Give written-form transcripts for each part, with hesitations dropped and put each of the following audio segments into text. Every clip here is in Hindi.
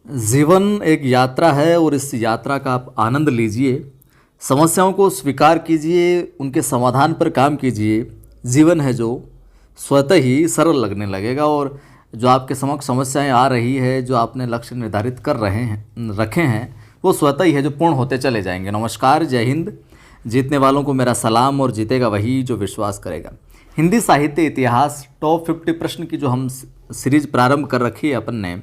जीवन एक यात्रा है और इस यात्रा का आप आनंद लीजिए। समस्याओं को स्वीकार कीजिए, उनके समाधान पर काम कीजिए। जीवन है जो स्वतः ही सरल लगने लगेगा और जो आपके समक्ष समस्याएं आ रही है, जो आपने लक्ष्य निर्धारित कर रखे हैं, वो स्वतः ही है जो पूर्ण होते चले जाएंगे। नमस्कार, जय हिंद। जीतने वालों को मेरा सलाम और जीतेगा वही जो विश्वास करेगा। हिंदी साहित्य इतिहास टॉप 50 प्रश्न की जो हम सीरीज प्रारंभ कर रखी है अपन ने,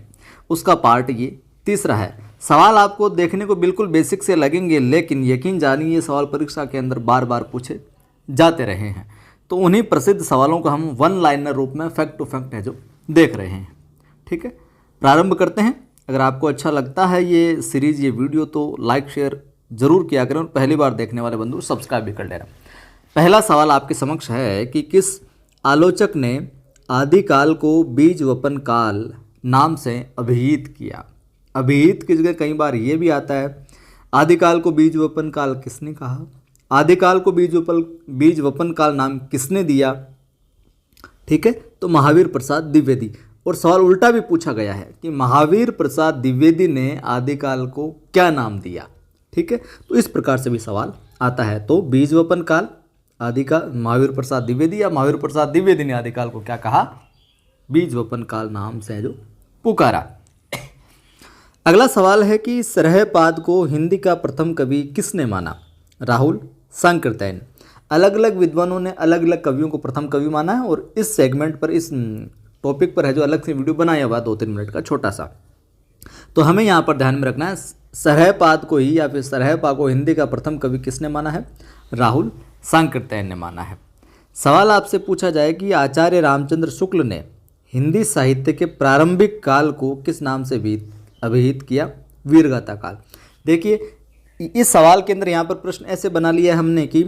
उसका पार्ट ये तीसरा है। सवाल आपको देखने को बिल्कुल बेसिक से लगेंगे, लेकिन यकीन जानिए ये सवाल परीक्षा के अंदर बार बार पूछे जाते रहे हैं। तो उन्हीं प्रसिद्ध सवालों को हम वन लाइनर रूप में फैक्ट टू फैक्ट है जो देख रहे हैं। ठीक है, प्रारंभ करते हैं। अगर आपको अच्छा लगता है ये सीरीज, ये वीडियो, तो लाइक शेयर जरूर किया करें और पहली बार देखने वाले बंधु सब्सक्राइब भी कर लेना। पहला सवाल आपके समक्ष है कि किस आलोचक ने आदिकाल को बीज वपन काल नाम से अभिहित किया। अभिहित की जगह कई बार ये भी आता है, आदिकाल को बीज वपन काल किसने कहा, आदिकाल को बीज वपन काल नाम किसने दिया। ठीक है, तो महावीर प्रसाद द्विवेदी। और सवाल उल्टा भी पूछा गया है कि महावीर प्रसाद द्विवेदी ने आदिकाल को क्या नाम दिया। ठीक है, तो इस प्रकार से भी सवाल आता है। तो बीज वपन काल आदिकाल महावीर प्रसाद द्विवेदी, या महावीर प्रसाद द्विवेदी ने आदिकाल को क्या कहा, बीज वपन काल नाम से जो पुकारा। अगला सवाल है कि सरहपाद को हिंदी का प्रथम कवि किसने माना। राहुल सांकृत्यायन। अलग अलग विद्वानों ने अलग अलग कवियों को प्रथम कवि माना है और इस सेगमेंट पर, इस टॉपिक पर है जो अलग से वीडियो बनाया हुआ 2-3 मिनट का छोटा सा। तो हमें यहाँ पर ध्यान में रखना है, सरहपाद को ही या फिर सरहपा को हिंदी का प्रथम कवि किसने माना है, राहुल सांकृत्यायन ने माना है। सवाल आपसे पूछा जाए कि आचार्य रामचंद्र शुक्ल ने हिंदी साहित्य के प्रारंभिक काल को किस नाम से भी अभिहित किया, वीरगाथा काल। देखिए, इस सवाल के अंदर यहाँ पर प्रश्न ऐसे बना लिया है हमने कि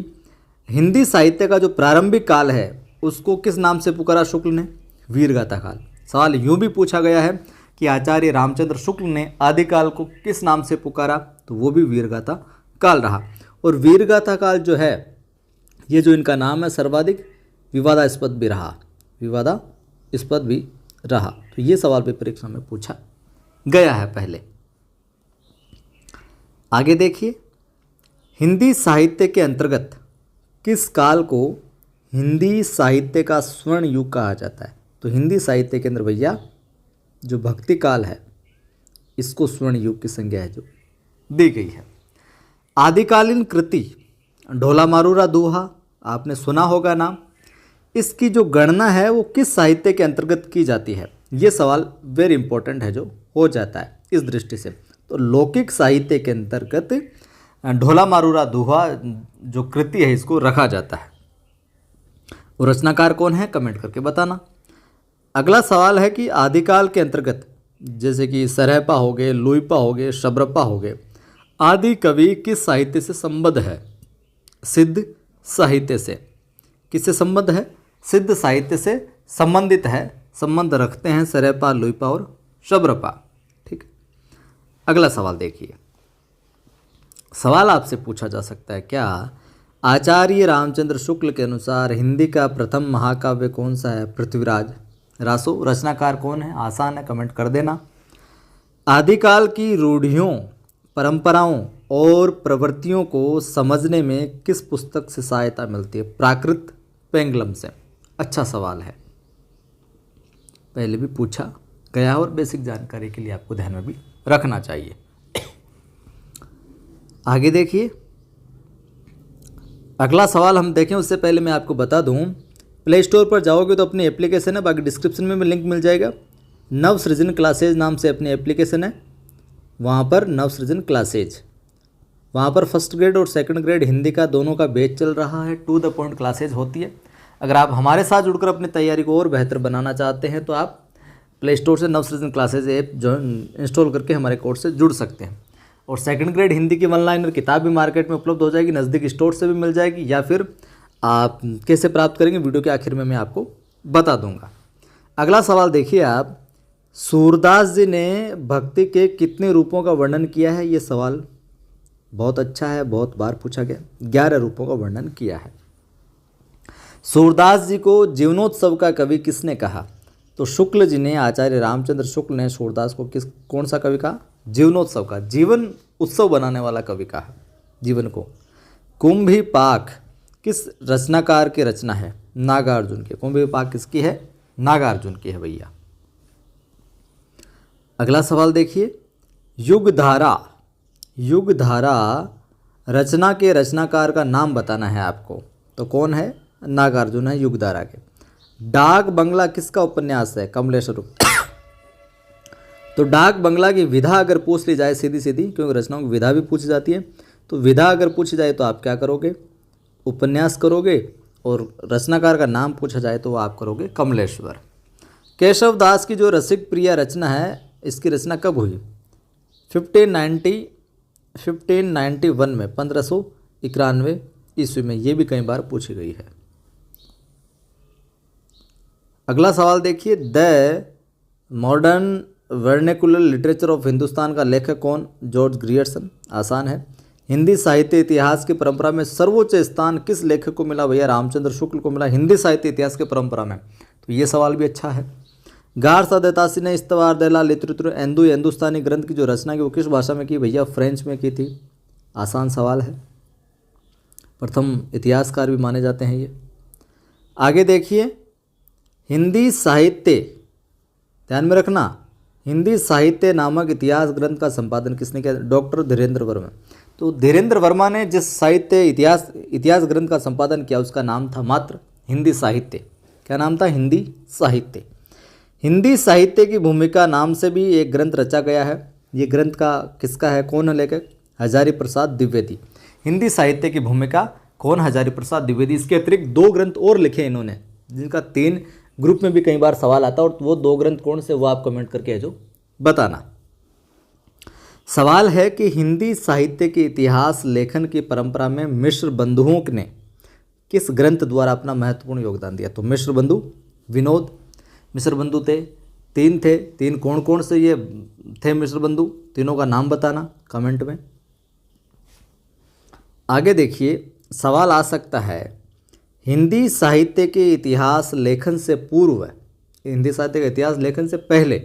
हिंदी साहित्य का जो प्रारंभिक काल है उसको किस नाम से पुकारा शुक्ल ने, वीरगाथा काल। सवाल यूँ भी पूछा गया है कि आचार्य रामचंद्र शुक्ल ने आदिकाल को किस नाम से पुकारा, तो वो भी वीरगाथा काल रहा। और वीरगाथा काल जो है, ये जो इनका नाम है, सर्वाधिक विवादास्पद भी रहा, विवादास्पद भी रहा। तो ये सवाल भी परीक्षा में पूछा गया है पहले। आगे देखिए, हिंदी साहित्य के अंतर्गत किस काल को हिंदी साहित्य का स्वर्ण युग कहा जाता है। तो हिंदी साहित्य के अंदर भैया जो भक्ति काल है, इसको स्वर्ण युग की संज्ञा है जो दी गई है। आदिकालीन कृति ढोला मारूरा दोहा आपने सुना होगा नाम, इसकी जो गणना है वो किस साहित्य के अंतर्गत की जाती है। ये सवाल वेरी इंपॉर्टेंट है जो हो जाता है इस दृष्टि से। तो लौकिक साहित्य के अंतर्गत ढोला मारूरा दोहा जो कृति है इसको रखा जाता है। और रचनाकार कौन है, कमेंट करके बताना। अगला सवाल है कि आदिकाल के अंतर्गत जैसे कि सरहपा हो गए, लुइपा हो गए, शबरपा हो गए, आदि कवि किस साहित्य से संबद्ध है, सिद्ध साहित्य से। किससे संबद्ध है, सिद्ध साहित्य से संबंधित है, संबंध रखते हैं सरहपा, लुइपा और शबरपा। ठीक, अगला सवाल देखिए। सवाल आपसे पूछा जा सकता है, क्या आचार्य रामचंद्र शुक्ल के अनुसार हिंदी का प्रथम महाकाव्य कौन सा है, पृथ्वीराज रासो। रचनाकार कौन है, आसान है, कमेंट कर देना। आदिकाल की रूढ़ियों, परंपराओं और प्रवृत्तियों को समझने में किस पुस्तक से सहायता मिलती है, प्राकृत पेंगलम से। अच्छा सवाल है, पहले भी पूछा गया और बेसिक जानकारी के लिए आपको ध्यान में भी रखना चाहिए। आगे देखिए, अगला सवाल हम देखें उससे पहले मैं आपको बता दूं, प्ले स्टोर पर जाओगे तो अपनी एप्लीकेशन है, बाकी डिस्क्रिप्शन में भी लिंक मिल जाएगा। नव सृजन क्लासेज नाम से अपनी एप्लीकेशन है, वहाँ पर नव सृजन क्लासेज, वहाँ पर फर्स्ट ग्रेड और सेकंड ग्रेड हिंदी का दोनों का बैच चल रहा है। टू द पॉइंट क्लासेज होती है। अगर आप हमारे साथ जुड़कर अपनी तैयारी को और बेहतर बनाना चाहते हैं तो आप प्ले स्टोर से नव सृजन क्लासेज ऐप जो इंस्टॉल करके हमारे कोर्स से जुड़ सकते हैं। और सेकंड ग्रेड हिंदी की वन लाइनर किताब भी मार्केट में उपलब्ध हो जाएगी, नज़दीक स्टोर से भी मिल जाएगी, या फिर आप कैसे प्राप्त करेंगे वीडियो के आखिर में मैं आपको बता दूंगा। अगला सवाल देखिए आप, सूरदास जी ने भक्ति के कितने रूपों का वर्णन किया है। ये सवाल बहुत अच्छा है, बहुत बार पूछा गया। 11 रूपों का वर्णन किया है। सूरदास जी को जीवनोत्सव का कवि किसने कहा, तो शुक्ल जी ने, आचार्य रामचंद्र शुक्ल ने सूरदास को कौन सा कवि कहा? जीवनोत्सव का, जीवन उत्सव बनाने वाला कवि कहा जीवन को। कुंभिपाक किस रचनाकार की रचना है? नागार्जुन की। कुंभिपाक किसकी है? नागार्जुन की है भैया। अगला सवाल देखिए, युगधारा, युगधारा रचना के रचनाकार का नाम बताना है आपको, तो कौन है? नागार्जुन है युगधारा के। डाक बंगला किसका उपन्यास है? कमलेश्वर। तो डाक बंगला की विधा अगर पूछ ली जाए सीधी सीधी, क्योंकि रचनाओं की विधा भी पूछी जाती है, तो विधा अगर पूछी जाए तो आप क्या करोगे? उपन्यास करोगे, और रचनाकार का नाम पूछा जाए तो आप करोगे कमलेश्वर। केशव दास की जो रसिक प्रिया रचना है, इसकी रचना कब हुई? 1591 में, 1591 ईस्वी में। ये भी कई बार पूछी गई है। अगला सवाल देखिए, the modern vernacular literature of Hindustan का लेखक कौन? George Grierson. आसान है। हिंदी साहित्य इतिहास की परंपरा में सर्वोच्च स्थान किस लेखक को मिला? भैया रामचंद्र शुक्ल को मिला हिंदी साहित्य इतिहास की परंपरा में। तो ये सवाल भी अच्छा है। गारसा देतासी ने इस्तवार देला लिटरेचर एंदू हिंदुस्तानी ग्रंथ की जो रचना की वो किस भाषा में की? भैया फ्रेंच में की थी। आसान सवाल है, प्रथम इतिहासकार भी माने जाते हैं ये। आगे देखिए, हिंदी साहित्य, ध्यान में रखना, हिंदी साहित्य नामक इतिहास ग्रंथ का संपादन किसने किया? डॉक्टर धीरेन्द्र वर्मा। तो धीरेन्द्र वर्मा ने जिस साहित्य इतिहास ग्रंथ का संपादन किया उसका नाम था मात्र हिंदी साहित्य। क्या नाम था? हिंदी साहित्य। हिंदी साहित्य की भूमिका नाम से भी एक ग्रंथ रचा गया है। ये ग्रंथ का किसका है? कौन है लेखक? हजारी प्रसाद द्विवेदी। हिंदी साहित्य की भूमिका कौन? हजारी प्रसाद द्विवेदी। इसके अतिरिक्त 2 ग्रंथ और लिखे इन्होंने, जिनका 3 ग्रुप में भी कई बार सवाल आता है, और वो 2 ग्रंथ कौन से वो आप कमेंट करके जो बताना। सवाल है कि हिंदी साहित्य के इतिहास लेखन की परंपरा में मिश्र बंधुओं ने किस ग्रंथ द्वारा अपना महत्वपूर्ण योगदान दिया? तो मिश्र बंधु, विनोद मिश्र बंधु थे, 3 थे। 3 कौन कौन से ये थे मिश्र बंधु? तीनों का नाम बताना कमेंट में। आगे देखिए, सवाल आ सकता है, हिंदी साहित्य के इतिहास लेखन से पूर्व, हिंदी साहित्य के इतिहास लेखन से पहले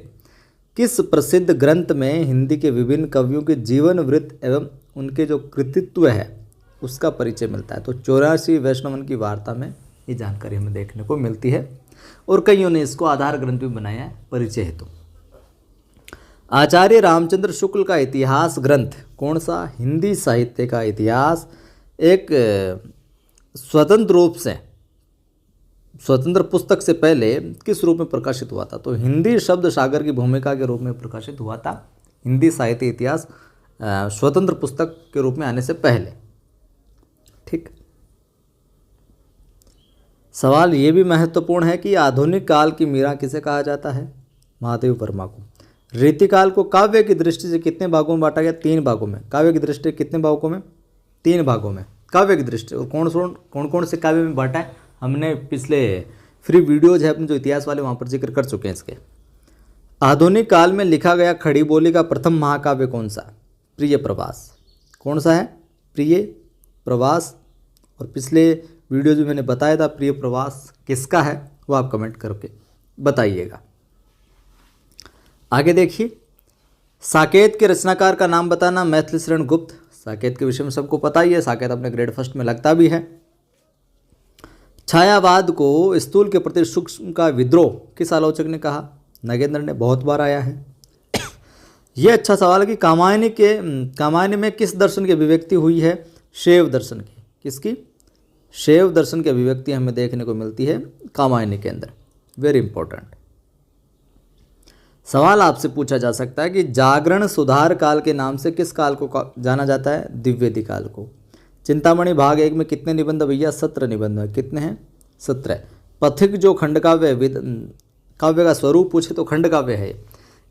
किस प्रसिद्ध ग्रंथ में हिंदी के विभिन्न कवियों के जीवन वृत्त एवं उनके जो कृतित्व है उसका परिचय मिलता है? तो 84 वैष्णवन की वार्ता में ये जानकारी हमें देखने को मिलती है, और कईयों ने इसको आधार ग्रंथ भी बनाया है परिचय हेतु। आचार्य रामचंद्र शुक्ल का इतिहास ग्रंथ कौन सा? हिंदी साहित्य का इतिहास एक स्वतंत्र रूप से, स्वतंत्र पुस्तक से पहले किस रूप में प्रकाशित हुआ था? तो हिंदी शब्द सागर की भूमिका के रूप में प्रकाशित हुआ था। हिंदी साहित्य इतिहास स्वतंत्र पुस्तक के रूप में आने से पहले। ठीक। सवाल ये भी महत्वपूर्ण है कि आधुनिक काल की मीरा किसे कहा जाता है? महादेव वर्मा को। रीतिकाल को काव्य की दृष्टि से कितने भागों में बांटा गया? 3 भागों में। काव्य की दृष्टि कितने भागों में? 3 भागों में काव्य की दृष्टि। और कौन कौन से काव्य में बांटा है हमने पिछले फ्री वीडियोज है अपने जो इतिहास वाले, वहाँ पर जिक्र कर चुके हैं इसके। आधुनिक काल में लिखा गया खड़ी बोली का प्रथम महाकाव्य कौन सा? प्रिय प्रवास। कौन सा है? प्रिय प्रवास। और पिछले वीडियोज में मैंने बताया था प्रिय प्रवास किसका है, वो आप कमेंट करके बताइएगा। आगे देखिए, साकेत के रचनाकार का नाम बताना। मैथिली शरण गुप्त। साकेत के विषय में सबको पता ही है, साकेत अपने ग्रेड फर्स्ट में लगता भी है। छायावाद को स्थूल के प्रति सूक्ष्म का विद्रोह किस आलोचक ने कहा? नगेंद्र ने। बहुत बार आया है। यह अच्छा सवाल है कि कामायनी में किस दर्शन की अभिव्यक्ति हुई है? शैव दर्शन की। किसकी? शैव दर्शन की अभिव्यक्ति हमें देखने को मिलती है कामायनी के अंदर। वेरी इंपॉर्टेंट सवाल आपसे पूछा जा सकता है कि जागरण सुधार काल के नाम से किस काल को जाना जाता है? द्विवेदी काल को। चिंतामणि भाग 1 में कितने निबंध भैया? 17 निबंध है। कितने हैं? 17। पथिक जो खंडकाव्य काव्य का स्वरूप पूछे तो खंडकाव्य है।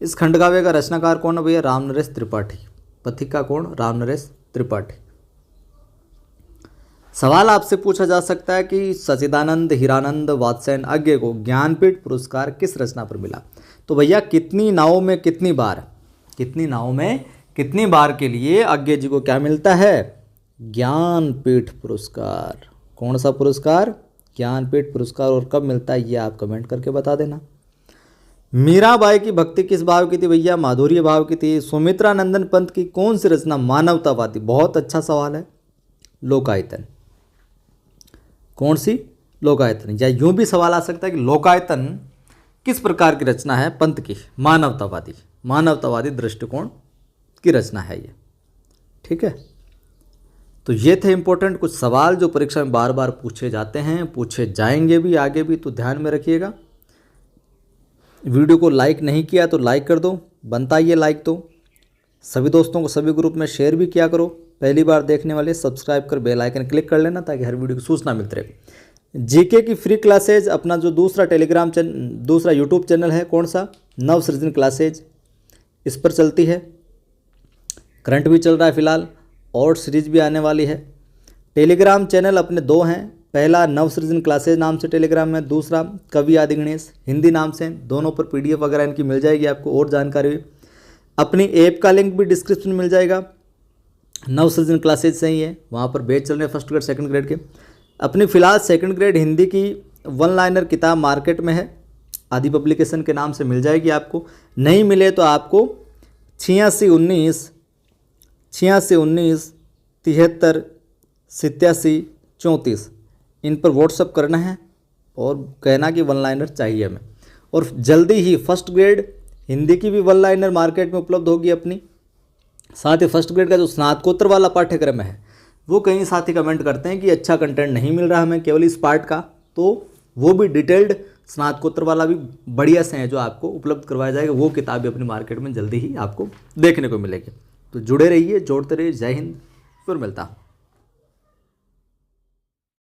इस खंडकाव्य का रचनाकार कौन है भैया? रामनरेश त्रिपाठी। पथिक का कौन? रामनरेश त्रिपाठी। सवाल आपसे पूछा जा सकता है कि सचिदानंद हीरानंद वात्स्यायन अज्ञ को ज्ञानपीठ पुरस्कार किस रचना पर मिला? तो भैया कितनी नावों में कितनी बार, कितनी नावों में कितनी बार के लिए अज्ञ जी को क्या मिलता है? ज्ञानपीठ पुरस्कार। कौन सा पुरस्कार? ज्ञानपीठ पुरस्कार। और कब मिलता है ये आप कमेंट करके बता देना। मीराबाई की भक्ति किस भाव की थी भैया? माधुर्य भाव की थी। सुमित्रा नंदन पंत की कौन सी रचना मानवतावादी? बहुत अच्छा सवाल है, लोकायतन। कौन सी? लोकायतन। या यूं भी सवाल आ सकता है कि लोकायतन किस प्रकार की रचना है? पंत की, मानवतावादी, मानवतावादी दृष्टिकोण की रचना है ये। ठीक है, तो ये थे इंपॉर्टेंट कुछ सवाल जो परीक्षा में बार बार पूछे जाते हैं, पूछे जाएंगे भी आगे भी, तो ध्यान में रखिएगा। वीडियो को लाइक नहीं किया तो लाइक कर दो, बनता ही है लाइक तो। सभी दोस्तों को सभी ग्रुप में शेयर भी किया करो। पहली बार देखने वाले सब्सक्राइब कर बेल आइकन क्लिक कर लेना ताकि हर वीडियो की सूचना मिलती रहे। जीके की फ्री क्लासेज अपना जो दूसरा यूट्यूब चैनल है, कौन सा? नवसृजन क्लासेज, इस पर चलती है। करंट भी चल रहा है फिलहाल और सीरीज भी आने वाली है। टेलीग्राम चैनल अपने दो हैं, पहला नवसृजन क्लासेज नाम से टेलीग्राम में, दूसरा कवि आदि गणेश हिंदी नाम से। दोनों पर पीडीएफ वगैरह इनकी मिल जाएगी आपको और जानकारी भी। अपनी ऐप का लिंक भी डिस्क्रिप्शन में मिल जाएगा, नवसृजन क्लासेज से ही है, वहाँ पर बैच चल रहे हैं फर्स्ट ग्रेड सेकंड ग्रेड के। अपनी फ़िलहाल सेकंड ग्रेड हिंदी की वन लाइनर किताब मार्केट में है, आदि पब्लिकेशन के नाम से मिल जाएगी आपको। नहीं मिले तो आपको 8619 73 87 34 इन पर व्हाट्सअप करना है और कहना कि वन लाइनर चाहिए हमें। और जल्दी ही फर्स्ट ग्रेड हिंदी की भी वन लाइनर मार्केट में उपलब्ध होगी अपनी। साथ ही फर्स्ट ग्रेड का जो स्नातकोत्तर वाला पाठ्यक्रम है, वो कई साथी कमेंट करते हैं कि अच्छा कंटेंट नहीं मिल रहा हमें केवल इस पार्ट का, तो वो भी डिटेल्ड स्नातकोत्तर वाला भी बढ़िया से है जो आपको उपलब्ध करवाया जाएगा। वो किताब भी अपनी मार्केट में जल्दी ही आपको देखने को मिलेगी। तो जुड़े रहिए, जोड़ते रहिए। जय हिंद, फिर मिलता हूँ।